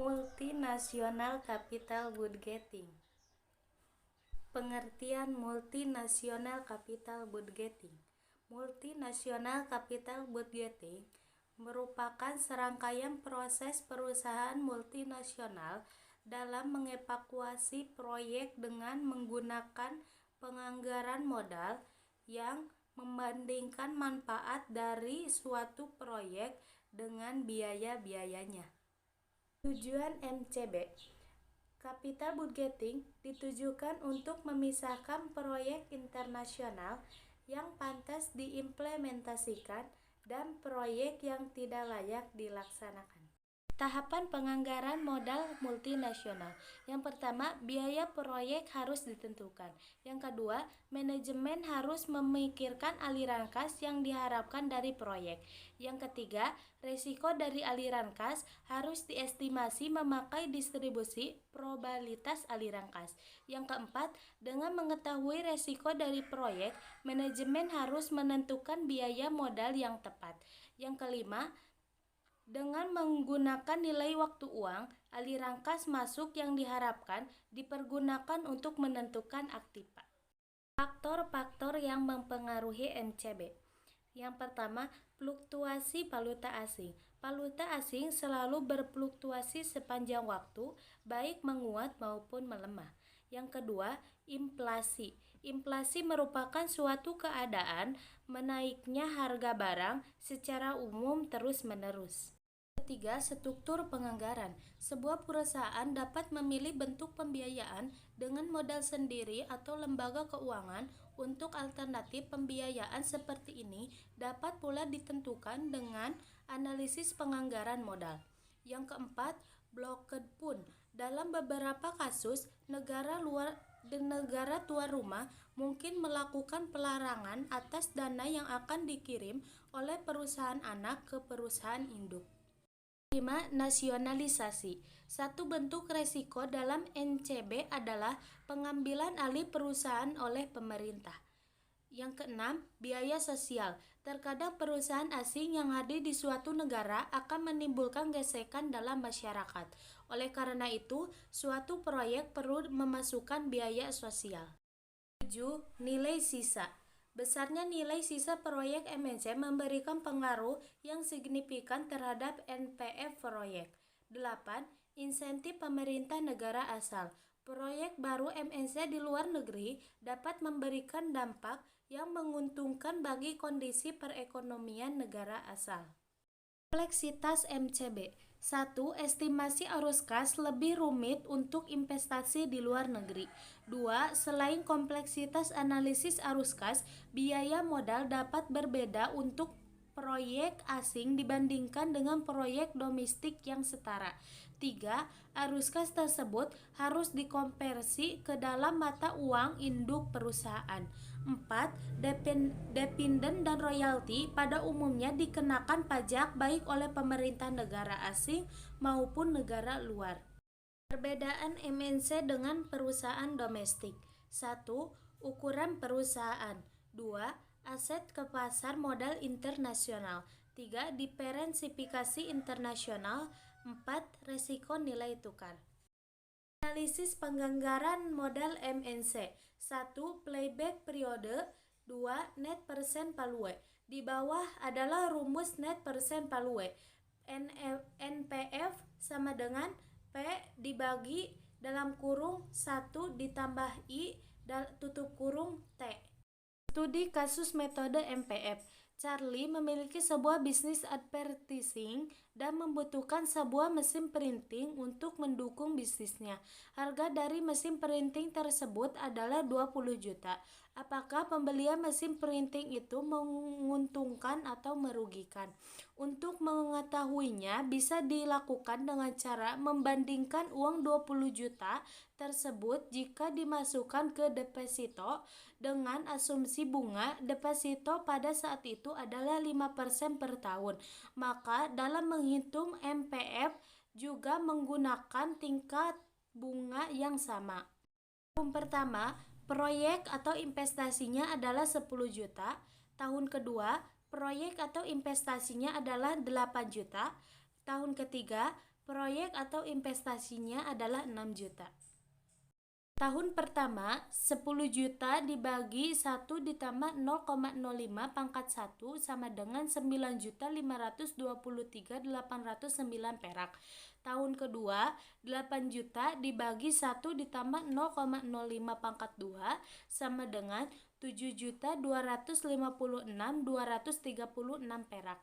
Multinational capital budgeting. Pengertian multinational capital budgeting. Multinational capital budgeting merupakan serangkaian proses perusahaan multinasional dalam mengevakuasi proyek dengan menggunakan penganggaran modal yang membandingkan manfaat dari suatu proyek dengan biaya-biayanya. Tujuan MCB. Capital budgeting ditujukan untuk memisahkan proyek internasional yang pantas diimplementasikan dan proyek yang tidak layak dilaksanakan. Tahapan penganggaran modal multinasional. Yang pertama, biaya proyek harus ditentukan. Yang kedua, manajemen harus memikirkan aliran kas yang diharapkan dari proyek. Yang ketiga, resiko dari aliran kas harus diestimasi memakai distribusi probabilitas aliran kas. Yang keempat, dengan mengetahui resiko dari proyek, manajemen harus menentukan biaya modal yang tepat. Yang kelima, dengan menggunakan nilai waktu uang, aliran kas masuk yang diharapkan dipergunakan untuk menentukan aktiva. Faktor-faktor yang mempengaruhi MCB. Yang pertama, fluktuasi valuta asing. Valuta asing selalu berfluktuasi sepanjang waktu, baik menguat maupun melemah. Yang kedua, inflasi. Inflasi merupakan suatu keadaan menaiknya harga barang secara umum terus-menerus. Ketiga, struktur penganggaran. Sebuah perusahaan dapat memilih bentuk pembiayaan dengan modal sendiri atau lembaga keuangan. Untuk alternatif pembiayaan seperti ini dapat pula ditentukan dengan analisis penganggaran modal. Yang keempat, blocked pun. Dalam beberapa kasus, negara tuan rumah mungkin melakukan pelarangan atas dana yang akan dikirim oleh perusahaan anak ke perusahaan induk. 5. Nasionalisasi. Satu bentuk resiko dalam NCB adalah pengambilan alih perusahaan oleh pemerintah. Yang keenam, biaya sosial. Terkadang perusahaan asing yang hadir di suatu negara akan menimbulkan gesekan dalam masyarakat. Oleh karena itu, suatu proyek perlu memasukkan biaya sosial. 7. Nilai sisa. Besarnya nilai sisa proyek MNC memberikan pengaruh yang signifikan terhadap NPF proyek. 8. Insentif pemerintah negara asal. Proyek baru MNC di luar negeri dapat memberikan dampak yang menguntungkan bagi kondisi perekonomian negara asal. Kompleksitas MCB. 1. Estimasi arus kas lebih rumit untuk investasi di luar negeri. 2. Selain kompleksitas analisis arus kas, biaya modal dapat berbeda untuk proyek asing dibandingkan dengan proyek domestik yang setara. 3. Arus kas tersebut harus dikonversi ke dalam mata uang induk perusahaan. 4. Dependen dan royalti pada umumnya dikenakan pajak baik oleh pemerintah negara asing maupun negara luar. Perbedaan MNC dengan perusahaan domestik. 1. Ukuran perusahaan. 2. Aset ke pasar modal internasional. 3. Diferensifikasi internasional. 4. Resiko nilai tukar. Analisis penganggaran modal MNC. 1. Playback periode. 2. Net present value. Di bawah adalah rumus net present value. NPF sama dengan P dibagi dalam kurung 1 ditambah I tutup kurung T. Studi kasus metode MPF. Charlie memiliki sebuah bisnis advertising dan membutuhkan sebuah mesin printing untuk mendukung bisnisnya. Harga dari mesin printing tersebut adalah 20 juta. Apakah pembelian mesin printing itu menguntungkan atau merugikan? Untuk mengetahuinya bisa dilakukan dengan cara membandingkan uang 20 juta tersebut jika dimasukkan ke deposito dengan asumsi bunga deposito pada saat itu adalah 5% per tahun. Maka dalam menghitung MPF juga menggunakan tingkat bunga yang sama. Tahun pertama, proyek atau investasinya adalah 10 juta. Tahun kedua, proyek atau investasinya adalah 8 juta. Tahun ketiga, Proyek atau investasinya adalah 6 juta. Tahun pertama, 10 juta dibagi 1 ditambah 0,05 pangkat 1 sama dengan 9.523.809 perak. Tahun kedua, 8 juta dibagi 1 ditambah 0,05 pangkat 2 sama dengan 7.256.236 perak.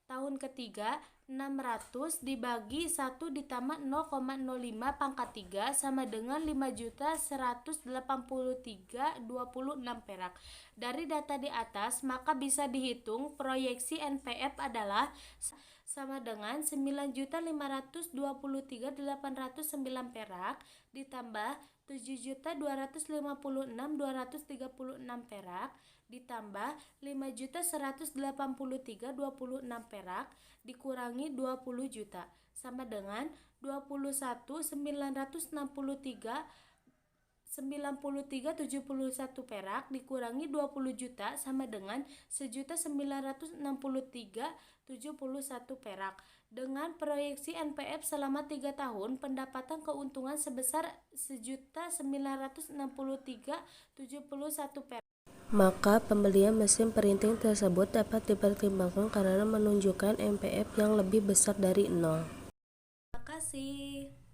Tahun ketiga, 600 dibagi 1 ditambah 0,05 pangkat 3 sama dengan 5.183.26 perak. Dari data di atas, maka bisa dihitung proyeksi NPF adalah sama dengan 9.523.809 perak ditambah 7.256.236 perak ditambah 5.183.26 perak dikurangi 20 juta sama dengan 21.963.91 perak dikurangi 20 juta sama dengan 1.963.71 perak. Dengan proyeksi NPF selama 3 tahun, pendapatan keuntungan sebesar 1.963.71 perak. Maka pembelian mesin printing tersebut dapat dipertimbangkan karena menunjukkan NPF yang lebih besar dari 0. Terima kasih.